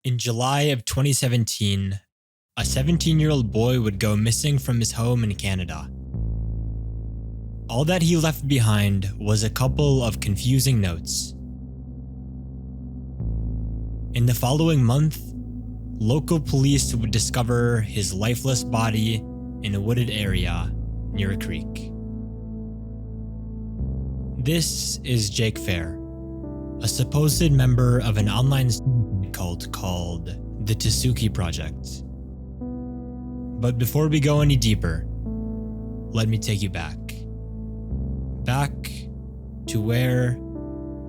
In July of 2017, a 17-year-old boy would go missing from his home in Canada. All that he left behind was a couple of confusing notes. In the following month, local police would discover his lifeless body in a wooded area near a creek. This is Jake Fair, a supposed member of an online cult called the Tsuki Project. But before we go any deeper, let me take you back. Back to where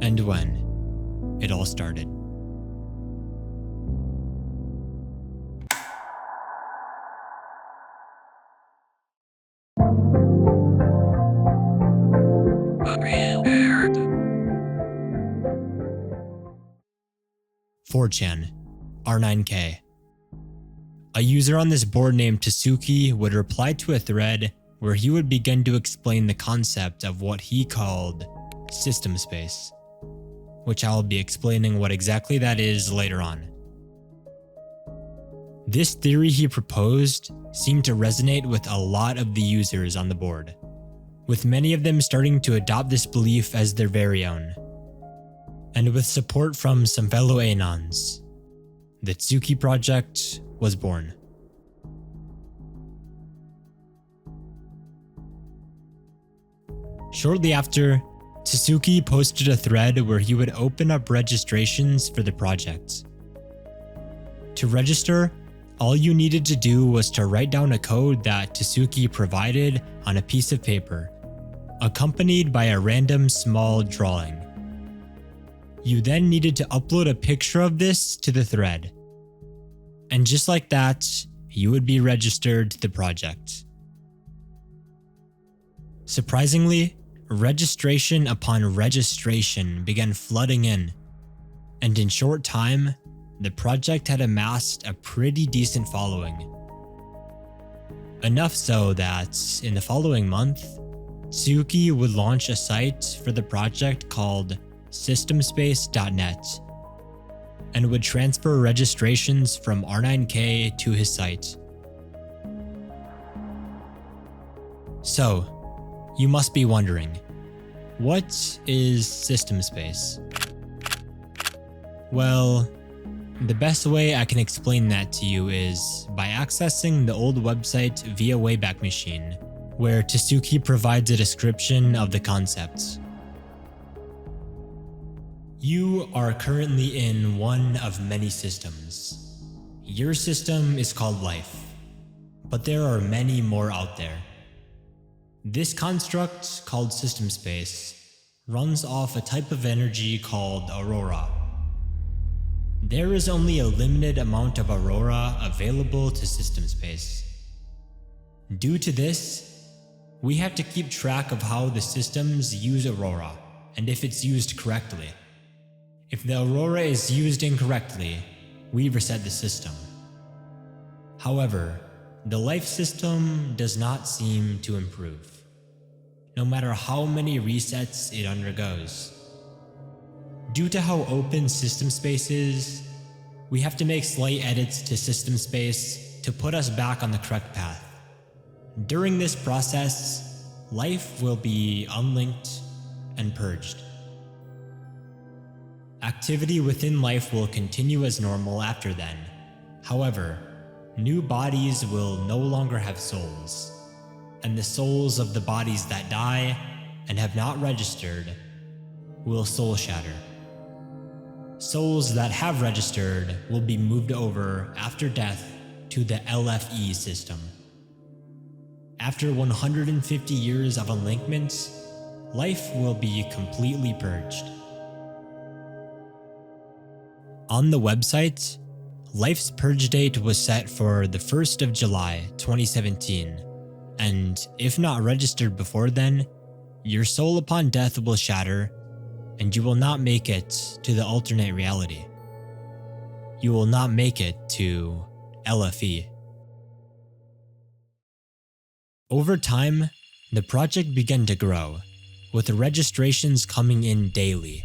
and when it all started. Prepared. 4chan, R9K. A user on this board named Tsuki would reply to a thread where he would begin to explain the concept of what he called Systemspace, which I'll be explaining what exactly that is later on. This theory he proposed seemed to resonate with a lot of the users on the board, with many of them starting to adopt this belief as their very own. And with support from some fellow Anons, the Tsuki Project was born. Shortly after, Tsuki posted a thread where he would open up registrations for the project. To register, all you needed to do was to write down a code that Tsuki provided on a piece of paper, accompanied by a random small drawing. You then needed to upload a picture of this to the thread. And just like that, you would be registered to the project. Surprisingly, registration upon registration began flooding in, and in short time, the project had amassed a pretty decent following. Enough so that, in the following month, Tsuki would launch a site for the project called Systemspace.net and would transfer registrations from R9K to his site. So, you must be wondering, what is Systemspace? Well, the best way I can explain that to you is by accessing the old website via Wayback Machine, where Tsuki provides a description of the concept. You are currently in one of many systems. Your system is called life, but there are many more out there. This construct, called Systemspace, runs off a type of energy called aurora. There is only a limited amount of aurora available to Systemspace. Due to this, we have to keep track of how the systems use aurora and if it's used correctly. If the aurora is used incorrectly, we reset the system. However, the life system does not seem to improve, no matter how many resets it undergoes. Due to how open Systemspace is, we have to make slight edits to Systemspace to put us back on the correct path. During this process, life will be unlinked and purged. Activity within life will continue as normal after then. However, new bodies will no longer have souls, and the souls of the bodies that die and have not registered will soul shatter. Souls that have registered will be moved over after death to the LFE system. After 150 years of unlinkment, life will be completely purged. On the website, life's purge date was set for the 1st of July 2017, and if not registered before then, your soul upon death will shatter, and you will not make it to the alternate reality. You will not make it to LFE. Over time, the project began to grow, with the registrations coming in daily,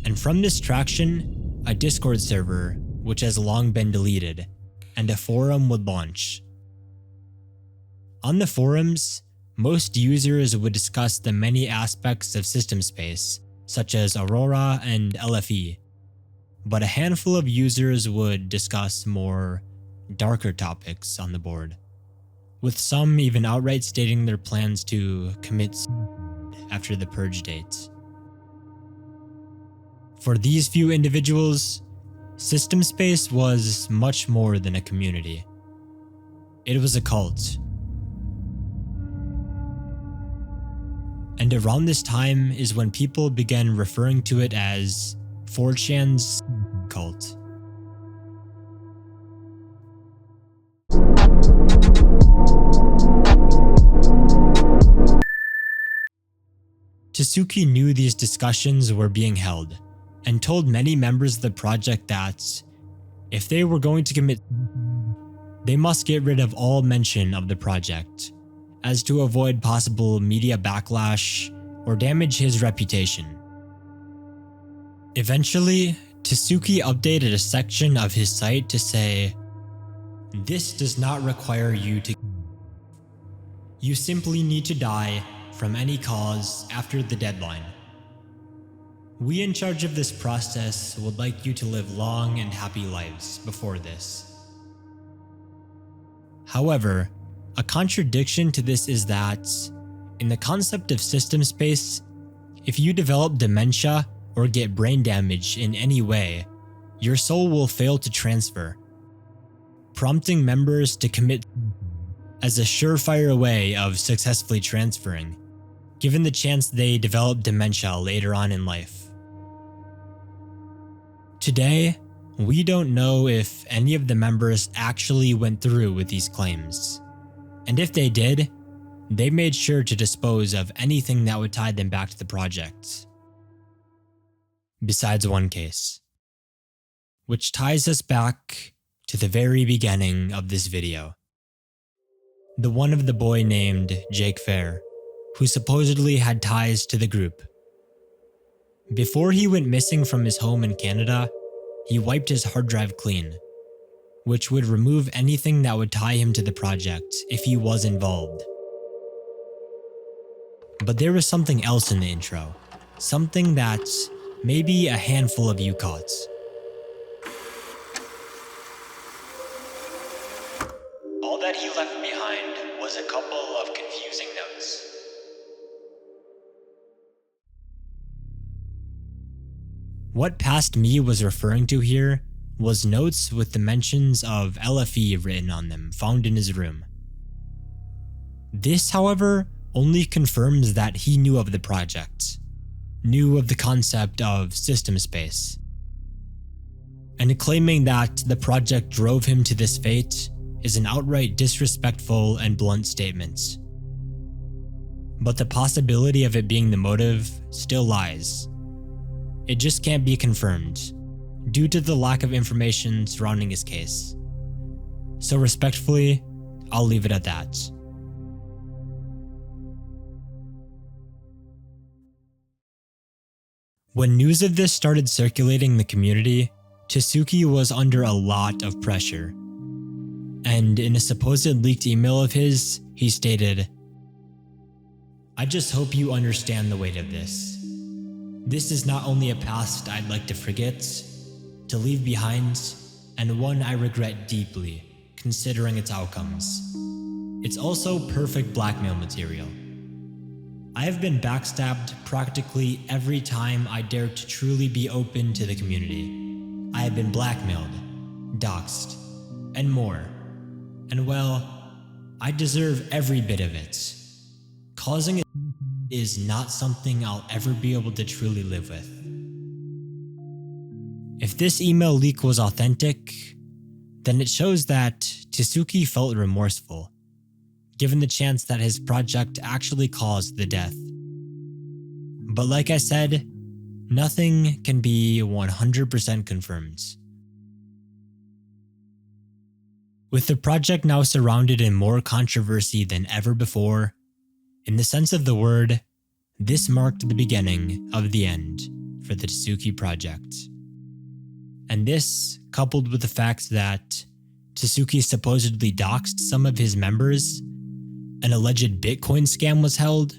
and from this traction, a Discord server which has long been deleted, and a forum would launch. On the forums, most users would discuss the many aspects of Systemspace, such as Aurora and LFE, but a handful of users would discuss more darker topics on the board, with some even outright stating their plans to commit suicide after the purge date. For these few individuals, Systemspace was much more than a community. It was a cult. And around this time is when people began referring to it as 4chan's cult. Tsuki knew these discussions were being held, and told many members of the project that if they were going to commit, they must get rid of all mention of the project, as to avoid possible media backlash or damage his reputation. Eventually, Tsuki updated a section of his site to say, "This does not require you to. You simply need to die from any cause after the deadline. We in charge of this process would like you to live long and happy lives before this." However, a contradiction to this is that, in the concept of Systemspace, if you develop dementia or get brain damage in any way, your soul will fail to transfer, prompting members to commit as a surefire way of successfully transferring, given the chance they develop dementia later on in life. Today, we don't know if any of the members actually went through with these claims, and if they did, they made sure to dispose of anything that would tie them back to the project. Besides one case, which ties us back to the very beginning of this video. The one of the boy named Jake Fair, who supposedly had ties to the group. Before he went missing from his home in Canada, he wiped his hard drive clean, which would remove anything that would tie him to the project if he was involved. But there was something else in the intro, something that maybe a handful of you caught. All that he left behind was a couple of confusing notes. What Past Me was referring to here was notes with the mentions of LFE written on them found in his room. This, however, only confirms that he knew of the project, knew of the concept of Systemspace. And claiming that the project drove him to this fate is an outright disrespectful and blunt statement. But the possibility of it being the motive still lies. It just can't be confirmed, due to the lack of information surrounding his case. So respectfully, I'll leave it at that. When news of this started circulating the community, Tsuki was under a lot of pressure. And in a supposed leaked email of his, he stated, "I just hope you understand the weight of this. This is not only a past I'd like to forget, to leave behind, and one I regret deeply, considering its outcomes. It's also perfect blackmail material. I have been backstabbed practically every time I dared to truly be open to the community. I have been blackmailed, doxxed, and more. And well, I deserve every bit of it. Causing it is not something I'll ever be able to truly live with." If this email leak was authentic, then it shows that Tsuki felt remorseful, given the chance that his project actually caused the death. But like I said, nothing can be 100% confirmed. With the project now surrounded in more controversy than ever before, in the sense of the word, this marked the beginning of the end for the Tsuki Project. And this, coupled with the fact that Tsuki supposedly doxed some of his members, an alleged Bitcoin scam was held,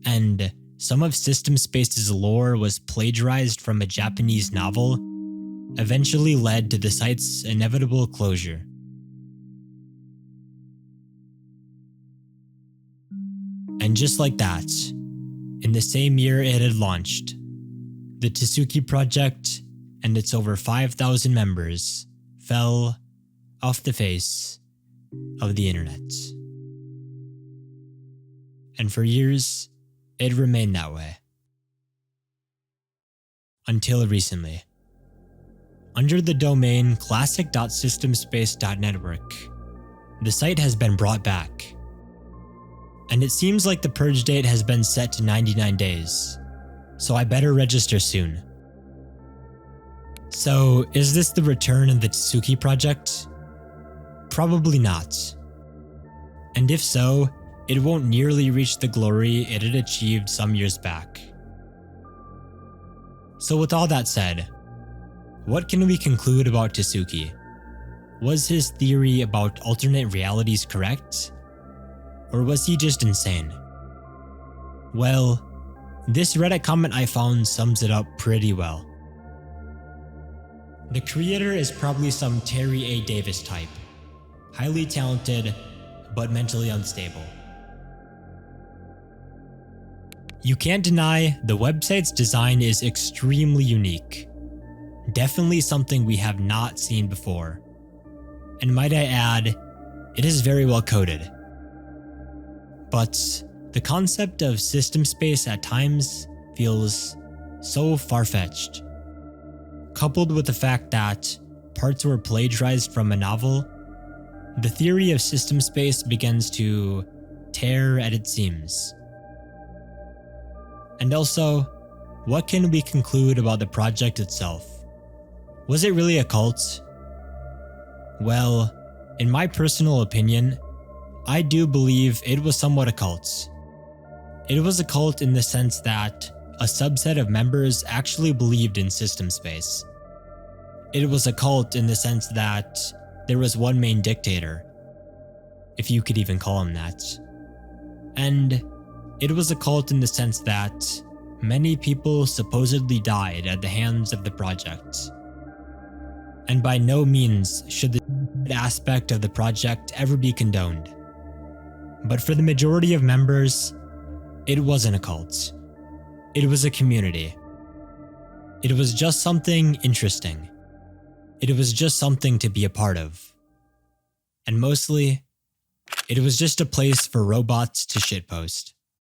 and some of Systemspace's lore was plagiarized from a Japanese novel, eventually led to the site's inevitable closure. And just like that, in the same year it had launched, the Tsuki Project and its over 5,000 members fell off the face of the internet. And for years, it remained that way. Until recently. Under the domain classic.systemspace.network, the site has been brought back. And it seems like the purge date has been set to 99 days, so I better register soon. So, is this the return of the Tsuki Project? Probably not. And if so, it won't nearly reach the glory it had achieved some years back. So with all that said, what can we conclude about Tsuki? Was his theory about alternate realities correct? Or was he just insane? Well, this Reddit comment I found sums it up pretty well. The creator is probably some Terry A. Davis type. Highly talented, but mentally unstable. You can't deny the website's design is extremely unique. Definitely something we have not seen before. And might I add, it is very well coded. But the concept of system space at times feels so far-fetched. Coupled with the fact that parts were plagiarized from a novel, the theory of system space begins to tear at its seams. And also, what can we conclude about the project itself? Was it really a cult? Well, in my personal opinion, I do believe it was somewhat a cult. It was a cult in the sense that a subset of members actually believed in system space. It was a cult in the sense that there was one main dictator, if you could even call him that. And it was a cult in the sense that many people supposedly died at the hands of the project. And by no means should the aspect of the project ever be condoned. But for the majority of members, it wasn't a cult. It was a community. It was just something interesting. It was just something to be a part of. And mostly, it was just a place for robots to shitpost.